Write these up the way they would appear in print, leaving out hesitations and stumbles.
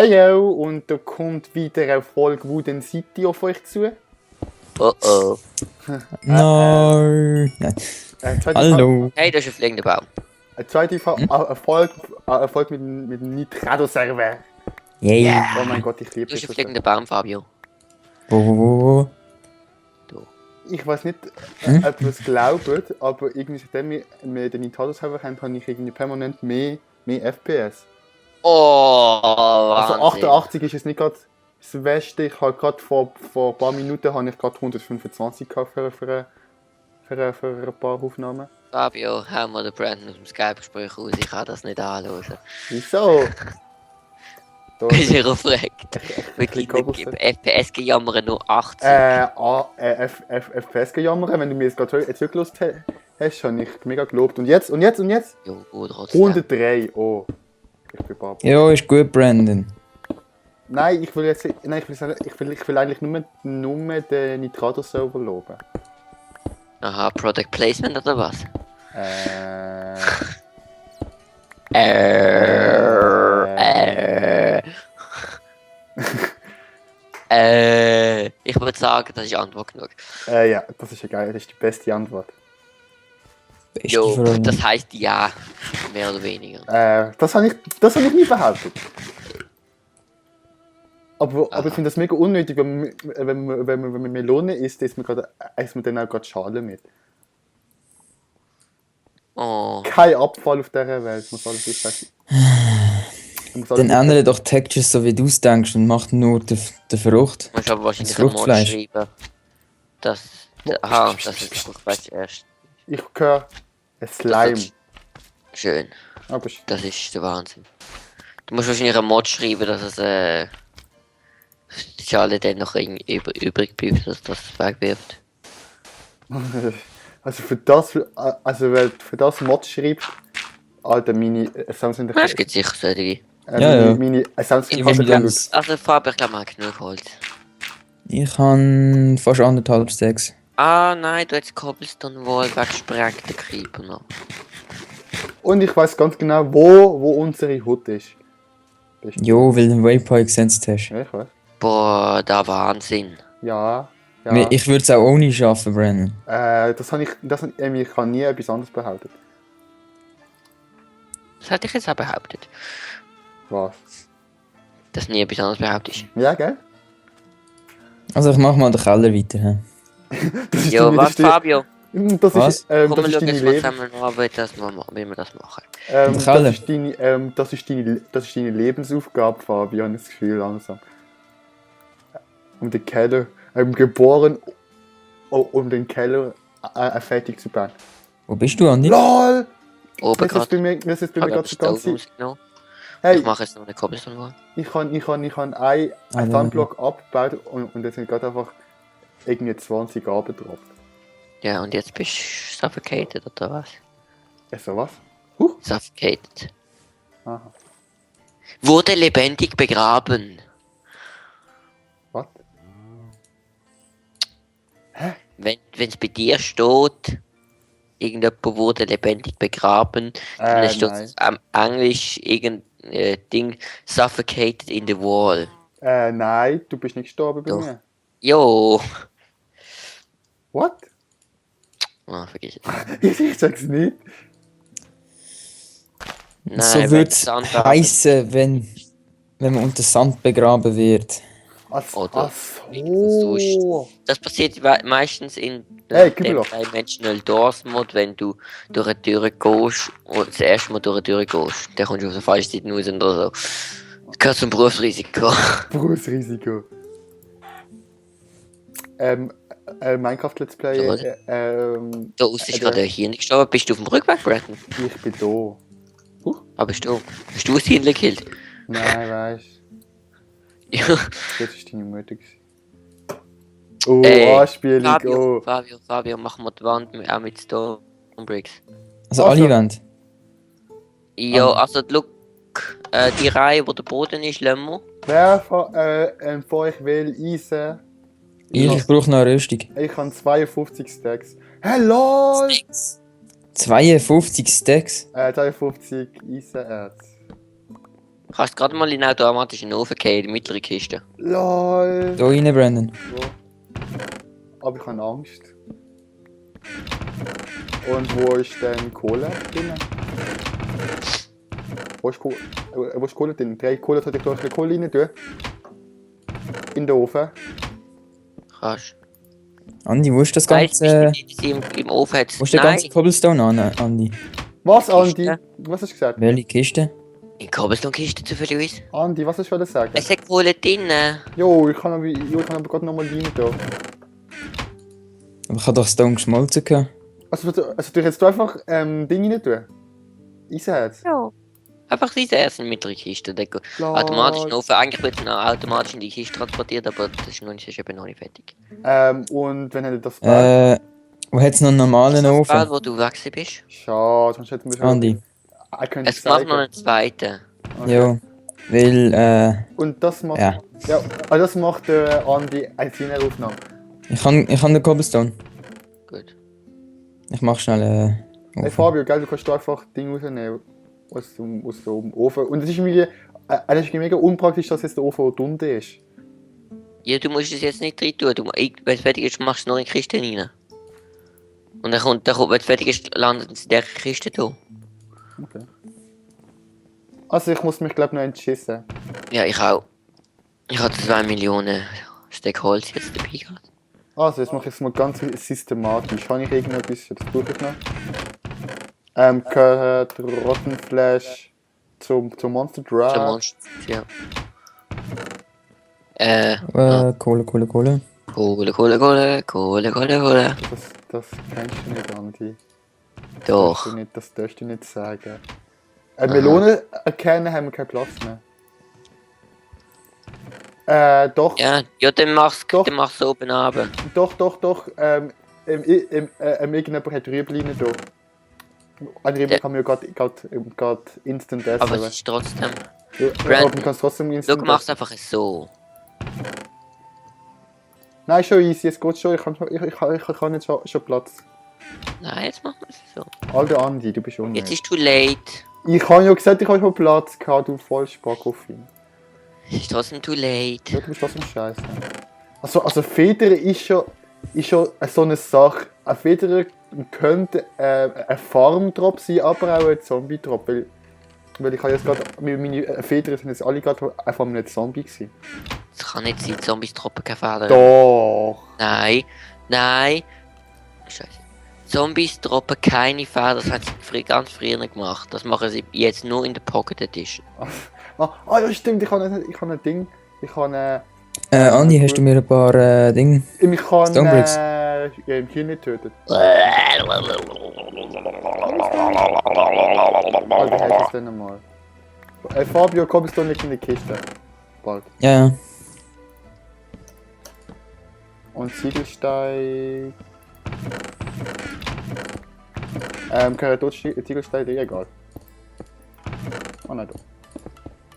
Hey yo, und da kommt wieder eine Folge Wooden City auf euch zu. Oh. No. Nein. Hallo. Hey, das ist ein fliegender Baum. Eine zweite Folge mit dem Nitrado-Server. Yay. Oh mein Gott, ich liebe Das ist ein das. fliegender Baum, Fabio. Wo? Ich weiß nicht, ob ihr es glaubt, aber irgendwie seitdem wir den Nitrado-Server haben, habe ich irgendwie permanent mehr FPS. Oh, Also Wahnsinn. 88 ist es nicht gerade das Beste. Ich habe gerade vor ein paar Minuten habe ich gerade 125 gehabt für ein paar Aufnahmen. Fabio, hau mal den Brandon aus dem Skype-Gespräch raus, ich kann das nicht anschauen. Wieso? Da Ist er aufgeregt? Mit krieg deinem Kabelset. FPS-Gejammern nur 80. FPS gejammert, wenn du mir jetzt gerade zugelassen hast, habe ich mega gelobt. Und jetzt? Jo, gut, trotzdem. 103, oh. Ich bin Baba. Ja, ist gut, Brandon. Nein, ich will eigentlich nur den Nitrado-Server loben. Aha, Product Placement oder was? Ich würde sagen, das ist Antwort genug. Ja, das ist ja geil, das ist die beste Antwort. Beste Jo, Frage. das heißt ja, mehr oder weniger. Das habe ich nie behauptet. Aber ich finde das mega unnötig, wenn man Melone isst, isst man dann auch gerade Schale mit. Oh, Kein Abfall auf dieser Welt, muss alles wissen. Dann ändere doch Textures so wie du es denkst und mach nur den Frucht. man muss aber wahrscheinlich Das einen Mod Fruchtfleisch. schreiben. Aha, das ist Fruchtfleisch erst. Ich höre ein Slime. Schön, Aber das ist der Wahnsinn. Du musst wahrscheinlich einen Mod schreiben, dass es die Schale dann noch übrig bleibt, dass das wegwirft. also wenn du für das Mod schreibst, Alter, meine Sounds sind Es gibt sicher solche. Ja. meine Sounds sind Ich fast will ein das- Also Fabio, ich glaube, man hat genug Holz. Ich habe fast 1,5 Stacks. Ah nein, du hast Cobblestone Wall weggesprengten Creeper noch. Und ich weiß ganz genau, wo unsere Hut ist. Jo, weil du den Waypoint gesetzt hast. Ja, ich weiß. Boah, da Wahnsinn. Ja. Ich würde es auch ohne schaffen, Brandon. Ich habe nie etwas anderes behauptet. Das hätte ich jetzt auch behauptet. Was? Dass nie etwas anderes behauptet ist. Ja, gell? Also ich mach mal den Keller weiter. He? Das ist Jo, deine- was das ist Fabio? Das Was? ist, Komm, das wir ist schauen deine jetzt mal Leben. zusammen an, wie wir das machen. Der Das Keller. ist deine Lebensaufgabe, Fabi, habe ich das Gefühl langsam. Um den Keller, geboren, um den Keller fertig zu bauen. Wo bist du, Andi? LOL! Oben Das ist bei gerade. mir gerade Ich die habe ganze Stone Zeit. rausgenommen. Hey, Ich mache jetzt noch eine Cobblestone Wall. ich habe einen Sandblock abgebaut und jetzt sind gerade einfach irgendwie 20 abgetropft. Ja, und jetzt bist du suffocated, oder was? Also was? Suffocated. Aha. Wurde lebendig begraben. Was? Wenn es bei dir steht, irgendjemand wurde lebendig begraben, dann steht Nein. es am Englisch Ding suffocated in the wall. Nein, du bist nicht gestorben bei Doch. mir. Jo. What? Oh, vergiss es. Ich sag's nicht. Nein, So wenn würde es Sand heißen, wenn man unter Sand begraben wird. Ach Oder so. Das passiert meistens in Hey, dem Kübel. Dimensional Doors Mod, wenn du durch eine Tür gehst und das erste Mal durch eine Tür gehst. Dann kommst du auf der falschen Seite raus oder so. Das gehört zum Berufsrisiko. Berufsrisiko. Minecraft Let's Play. So, Da aussen ist gerade ein Hirn gestorben. Bist du auf dem Rückweg, Brandon? Ich bin da. Ah, bist du? Hast du das Hirn gekillt? Nein, weißt Ja. du. Das war deine Mutter. Oh, Ey, Anspielung. Fabio, Oh. Fabio, machen wir die Wand auch mit Stone Bricks. Also Also- alle Wände. Ja, also look, die Reihe, wo der Boden ist, lassen wir. Wer von euch will Eisen? Ich brauche noch eine Rüstung. Ich habe 52 Stacks. Hello! 52 Stacks. 52 Eisenerz. Kannst gerade mal in den automatischen Ofen gehen, in die mittlere Kiste. LOL. Da rein, Brandon. Ja. Aber ich habe Angst. Und wo ist denn Kohle drin? Wo ist Kohle drin? 3 Kohle sollte ich durch die Kohle rein tun. In den Ofen. Kannst. Andi, wo ist das Weißt ganze... du, dass im Ofen hat? Wo ist der ganze Cobblestone an, Andi? Was, Andi? Kiste. Was hast du gesagt? Welche Kiste? In Cobblestone-Kiste zufällig. Andi, was hast du sagen? Es hat Kohle drin. Jo, ich kann aber gerade nochmal rein tun. Aber ich habe doch Stone geschmolzen gehabt. Also du jetzt einfach Dinge rein tun? Eisenherz? Ja. Einfach diese erste mittlere Kiste. Automatisch in den Ofen. Eigentlich wird es noch automatisch in die Kiste transportiert, aber das ist eben noch nicht fertig. Und wenn hätte das Bad? Wo hat es noch einen normalen Das Ofen? Bad, wo du wechseln bist. Schade, sonst hätten wir schon... Andi. Es macht noch einen zweiten. Okay. Ja. Weil, Und das macht... ja. Ja, das macht Andi eine seine Aufnahme. Ich kann den Cobblestone. Gut. Ich mach schnell, Hey Ofen. Fabio, gell, du kannst einfach Dinge rausnehmen aus dem Ofen. Und es ist mega unpraktisch, dass jetzt der Ofen rund ist. Ja, du musst es jetzt nicht rein tun. Wenn es fertig ist, machst du es noch in die Kiste rein. Und wenn es fertig ist, landet es in der Kiste da. Okay. Also ich muss mich glaube noch entschießen. Ja, ich auch. Ich habe 2 Millionen Stück Holz jetzt dabei gehabt. Also jetzt mache ich es mal ganz systematisch. Habe ich irgendetwas? Das brauche ich noch. Gehört Rotten Flash zum Monster Drive. Zum Monster, ja. Kohle. Kohle. Das kennst du nicht, Andi. Doch. Das darfst du nicht sagen. Melonen erkennen haben wir keinen Platz mehr. Doch. Ja, dann mach's Doch. oben runter. Doch. Irgendjemand hat Rüebli da. Ein Rüebli kann man ja gerade instant essen. Aber es ist trotzdem. Ja, Brandon, aber man kann es trotzdem Schau, instant du machst essen. einfach so. Nein, schon easy, es geht schon. Ich kann jetzt schon Platz. Nein, jetzt machen wir es so. Alter Andi, du bist Jetzt unnötig. ist too late. Ich habe ja gesagt, ich habe schon Platz gehabt, du voll Spackhoffin. Es ist trotzdem too late. Ja, du bist trotzdem scheiße. Also Federn ist schon so eine Sache. Ein Federer könnte ein Farm-Drop sein, aber auch ein Zombie-Drop. Weil ich habe jetzt gerade, meine Federn sind jetzt alle gerade einfach einem Zombie gewesen. Das kann nicht sein, Zombies droppen keine Federn. Doch! Nein. Scheiße. Zombies droppen keine Federn, das haben sie ganz früher gemacht. Das machen sie jetzt nur in der Pocket Edition. Ja stimmt, ich habe ein Ding. Ich habe Andi, hast du mir ein paar Dinge? ich kann Stonebricks. im Hirn nicht töten. Alter, heißt es denn einmal? Fabio, kommst du nicht in die Kiste? Bald. Ja. Und Ziegelstein. Gehört dort Ziegelstein dir egal. Oh nein, da.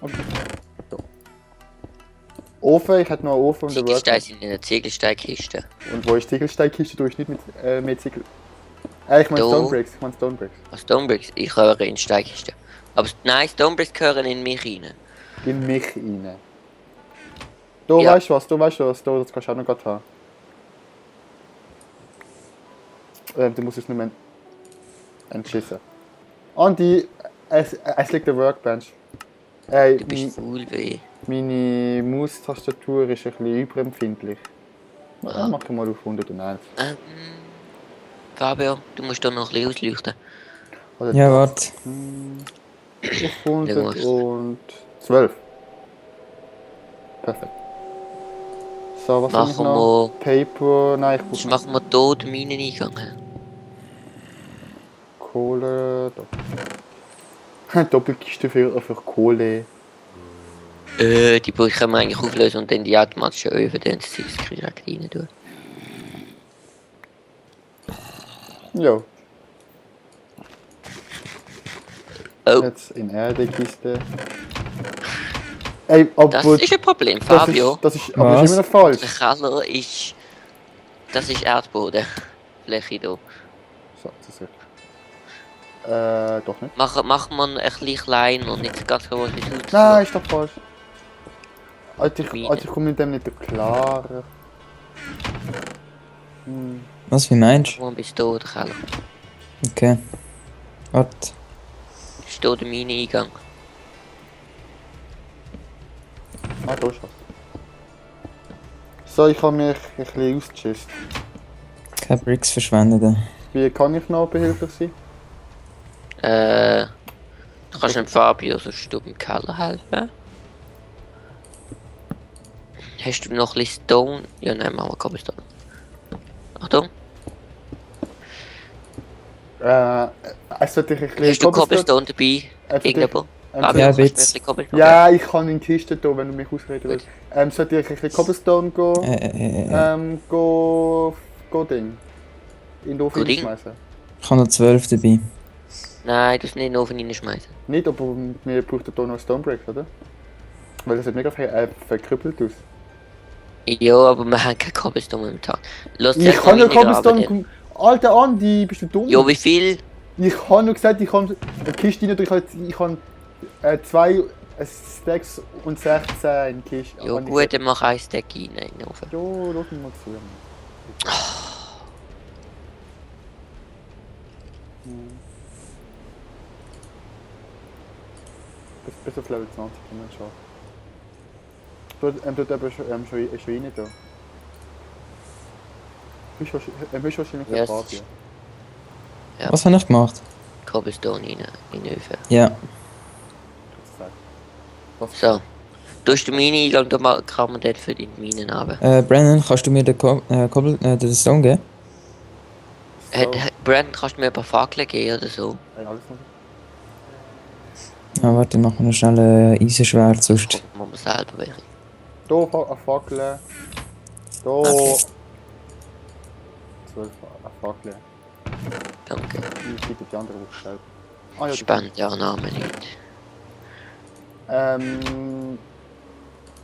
Okay. Da. Ofen, ich hätte noch einen Ofen und einen Ziegelsteine Workbench. sind in der Ziegelsteinkiste. Und wo ist Ziegelsteinkiste? Tue ich nicht mit Ziegel. Ich meine Da. Stonebricks. Stonebricks, ich höre in die Steinkiste. Aber nein, Stonebricks gehören in mich rein. In mich rein. Du Ja. weißt was, das kannst du auch noch gerade haben. Du musst es nicht mehr entschissen. Andi, es liegt der Workbench. Ey, Du bist faul weh. meine Maustastatur ist ein bisschen überempfindlich. Ah. Mach ich mal auf 101. Fabio, du musst doch noch ein bisschen ausleuchten. Oder Ja, warte. auf 112. Perfekt. So, was habe ich Machen noch? wir, Paper, nein, ich brauche noch machen wir tot Mineneingang. Kohle. Doppelkiste für Kohle. Die können wir eigentlich auflösen und dann die automatischen Öfen dann das Zeugs direkt rein tun. Ja, Oh, jetzt in Erdekiste. Ey, aber das ist ein Problem, Fabio. Das ist aber das ist Was? immer noch falsch. Der Keller ist... Das ist Erdbodenfläche hier. So, das ist Doch nicht. Machen wir ein bisschen klein und nicht ganz groß wie das Haus. Nein, ist doch falsch. Alter, Mine. ich komme mit dem nicht klar. Was, wie meinst du? Wo bist du, der Keller? Okay. Warte. Ist hier der Mine-Eingang? Ah, da ist was. So, ich habe mich ein bisschen ausgeschissen. Keine Bricks verschwenden. Wie kann ich noch behilflich sein? Du kannst dem Fabio sonst du beim Keller helfen. Hast du noch ein bisschen Stone? Ja, nein, machen wir Cobblestone. Achtung, Es sollte ich ein bisschen hast du Cobblestone dabei? Für dich- Irgendwo? ähm, Fabio, ja, kannst du mir ein Witz. bisschen Cobblestone Ja, ich kann in die Kiste da, wenn du mich ausreden willst. Gut. Sollte ich ein bisschen Cobblestone go Ding. In den Ofen Go Ding? schmeißen. Ich habe noch 12 dabei. Nein, du musst nicht in den Ofen reinschmeißen. Nicht, aber wir brauchen hier noch Stonebricks, oder? Weil das sieht mega verkrüppelt aus. Ja, aber wir haben kein Cobblestone momentan. Lass Ich zuerst kann mal ja reingraben dann. Cobblestone. Alter Andi, bist du dumm? Ja, wie viel? Ich habe nur gesagt, ich kann eine Kiste rein, ich kann 2 Stacks und 16 in die Kiste. Ja Kann ich- gut, dann mach ein Stack rein in den Ofen. Jo, lass mich mal zu. Bis auf Level 20 kann man schaffen. Dort eben schon rein da. Bist wahrscheinlich der Yes. Fabio. Ja. Was habe ich gemacht? Cobblestone rein in den Ofen. Ja. Was? So. Du hast den Mine-Eingang, da kann man dort für die Minen haben. Brandon, kannst du mir den Stone geben? So. Brandon, kannst du mir ein paar Fackeln geben oder so? Alles noch. Ah, warte, machen wir noch schnell Eisenschwert, sonst. Gucken wir selber welche. Da eine Fackel. Da. Okay. 12 eine Fackel. Danke. Ich gebe die andere hochgestellt. Ah ja, Spannend, ja, Name nicht.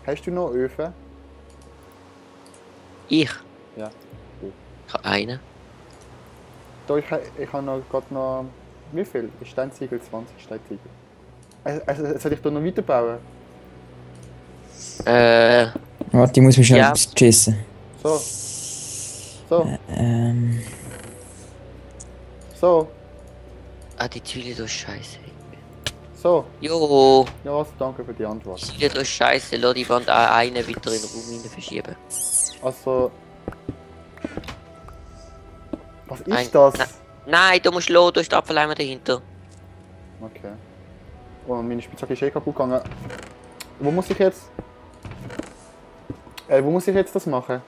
Hast du noch Öfen? Ich? Ja. Ich habe einen. Da, ich habe noch, gerade noch... Wie viel? Ist Steinziegel 20 Steinziegel? Soll ich da noch weiterbauen? Warte, ich muss mich schnell Ja. beschissen. So. So. So. Die Zwiebeln so scheiße. So. Jo, Ja, also danke für die die Antwort. Zwiebeln so scheiße. Lass die Wand auch einen weiter in den Raum rein verschieben. Also... Was ist Ein- das? Nein, du musst los, du hast den Apfeleimer dahinter. Okay. Oh, meine Spitzhacke ist eh kaputt gegangen. Wo muss ich jetzt... wo muss ich jetzt das machen?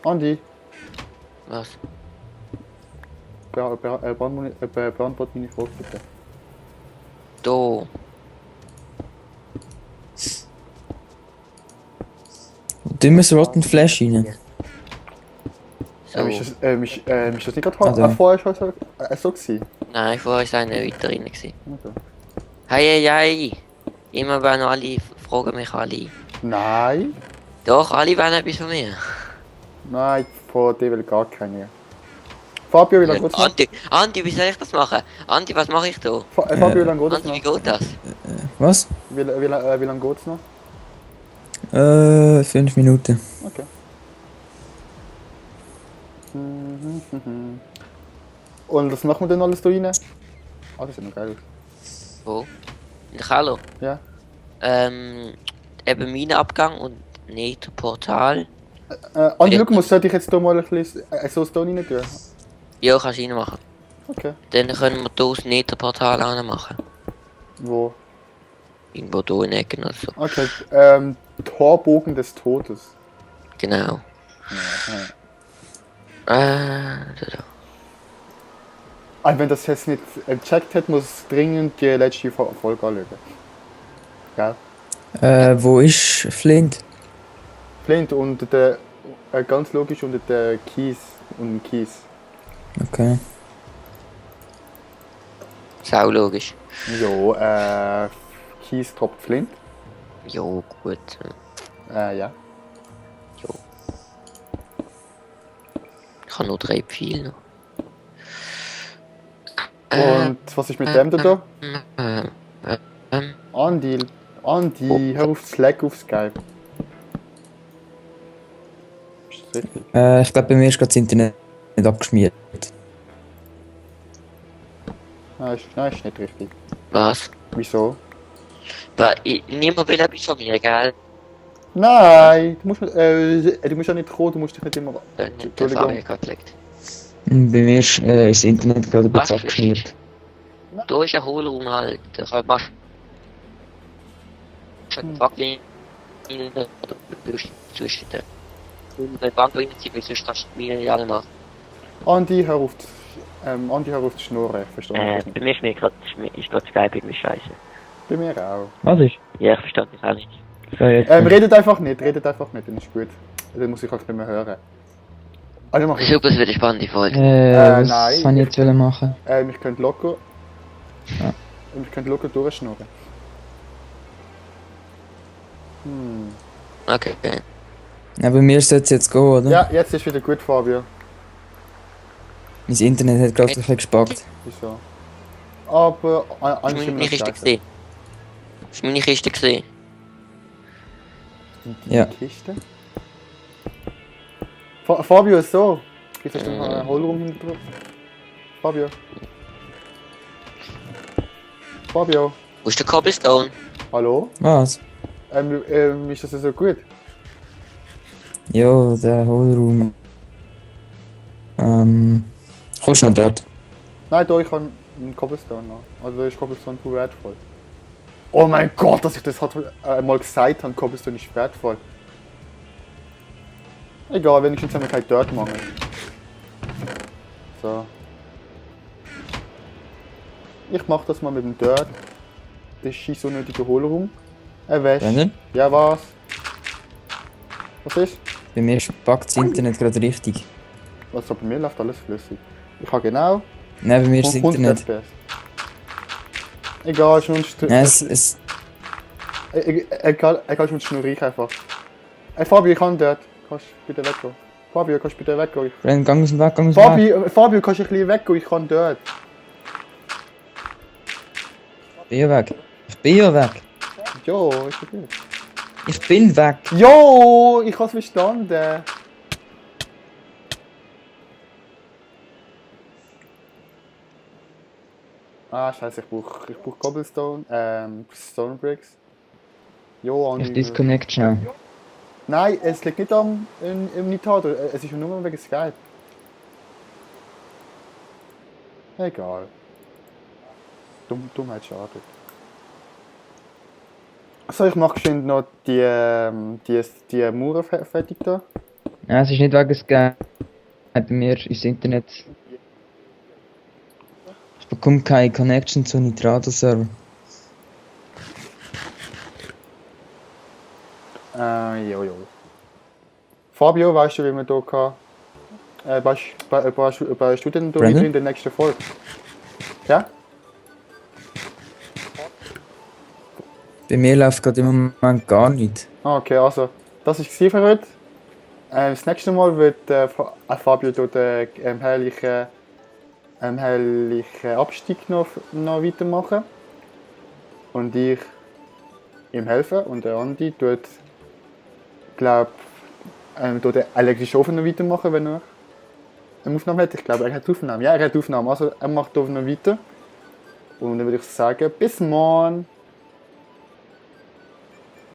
Andi, Was? beantworte meine Frage bitte. Da. Tun wir das Rotten Flash rein? So. Ist das nicht gerade Also. vorher schon so gewesen? Nein, vorher war einer weiter rein. Gewesen. Okay. Hey, hey, hey. Immer wollen alle, fragen mich alle. Nein, Doch, alle wollen etwas von mir. nein, von dir will gar keine. Fabio, wie lange geht's noch? Andi, wie soll ich das machen? Andi, was mache ich da? Fabio, wie lange geht's Andi, wie noch? geht das? Was? Wie lange geht's noch? 5 Minuten. Okay. Und was machen wir denn alles da rein? Ah, das sieht noch geil aus. Wo? In der Keller. Ja. Eben Minenabgang und nicht Portal. Andi, schau mal, sollte ich jetzt da mal ein bisschen so Stone rein tun? Ja, kannst du reinmachen. Okay. Dann können wir hier das Netherportal anmachen. Wo? Irgendwo hier in Ecken oder so. Okay, Torbogen des Todes. Genau. Ja. Da. Wenn das jetzt nicht gecheckt hat, muss dringend die letzte Folge anschauen. Gell? Wo ist Flint? Flint unter der, ganz logisch unter der Kies und Kies. Okay. Sau logisch. Jo, Kies tropft Flint. Jo, gut. Ja. Jo. Ich habe nur 3 Pfeile noch. Und was ist mit dem da? Ähm, Andi, hör auf Slack auf Skype. Ist das richtig? Ich glaube, bei mir ist gerade das Internet nicht abgeschmiert. Nein, ist nicht richtig. was? Wieso? Niemand will etwas von mir, gell? Nein, du musst ja nicht kommen, du musst dich nicht immer... Nicht der Entschuldigung. Fabian gerade gelegt. Bei mir ist das Internet gerade ein Was? bisschen abgeschmiert. Da ist ein Hohlraum halt. Da machst du einen Backlinien oder zwischen den. Und wenn die Bank drin sind, sonst kannst du die Minen nicht alle machen. Andi, hör auf zu schnurren, ich verstehe das nicht. Bei mir ist mir gerade Skype irgendwie scheiße. Bei mir auch. Was ist? Ja, ich verstehe das auch nicht. Ja, jetzt. Redet einfach nicht, dann ist gut. Dann muss ich auch nicht mehr hören. Also mach ich. Super, es wird eine spannende Folge. Was nein. soll ich jetzt machen? Ich könnte locker... Ja. Ich könnte locker durchschnurren. Okay. Ja, bei mir sollte es jetzt gehen, oder? Ja, jetzt ist wieder gut, Fabio. Mein Internet hat gerade ein bisschen gespackt. Wieso? Aber Hast du eigentlich mich immer nicht das richtig Gleiche. gesehen? Hast du mich nicht richtig gesehen? Die Ja. Kiste? Fabio ist so. Gibt es noch einen Hohlraum hinten drauf? Fabio. Fabio. Wo ist der Cobblestone? Hallo? Was? Ist das so gut? Ja, der Hohlraum. Kommst du noch dort? Nein, da, ich habe einen Cobblestone noch. Also da ist Cobblestone voll wertvoll. Oh mein Gott, dass ich das mal gesagt habe, Cobblestone ist wertvoll. Egal, wenigstens haben wir kein Dirt-Mangel. So. Ich mach das mal mit dem Dirt. Das ist scheiß unnötiger Hohlraum. Wäsche. Brendan? Ja, was? Was ist? Bei mir spackt das Internet gerade richtig. Also bei mir läuft alles flüssig. Ich habe genau Nein, bei mir ist das 100 Internet. FPS. Egal, ist nur ein Nein, es Egal, ist nur Schnurreich einfach. Ey Fabio, ich kann dort. Kannst du bitte weggehen? Fabio, kannst du bitte weggehen? Brendan, gang aus dem Weg, gang aus dem Weg. Fabio, kannst du ein bisschen weggehen? Ich kann dort. Ich bin ja weg. Ich bin ja weg. Jo, ist okay. Ich bin weg. Jo, ich hab's verstanden. Ah, scheiße, ich brauch Cobblestone, Stone Bricks. Jo, Ich Andi. disconnect schnell. Nein, es liegt nicht im Nintendo, es ist nur wegen Skype. Egal. Dummheit schadet. So, ich mach geschwind noch die Mauer fertig da. Ja, es ist nicht wegen Skype. Bei mir ist das Internet. Ich bekomme keine Connection zu Nitrado-Server. Jo. Fabio, weißt du, wie man hier kann? Weißt du denn Brandon? in der nächsten Folge? Ja? Bei mir läuft gerade im Moment gar nicht. Ah, okay, also, das ist es für heute. Das nächste Mal wird Fabio hier den herrlichen Abstieg noch weitermachen. Und ich ihm helfen. Und der Andi tut, glaube den elektrischen Ofen noch weitermachen, wenn er eine Aufnahme hat. Ich glaube, er hat Aufnahme. Ja, er hat Aufnahme. Also, er macht hier noch weiter. Und dann würde ich sagen, bis morgen.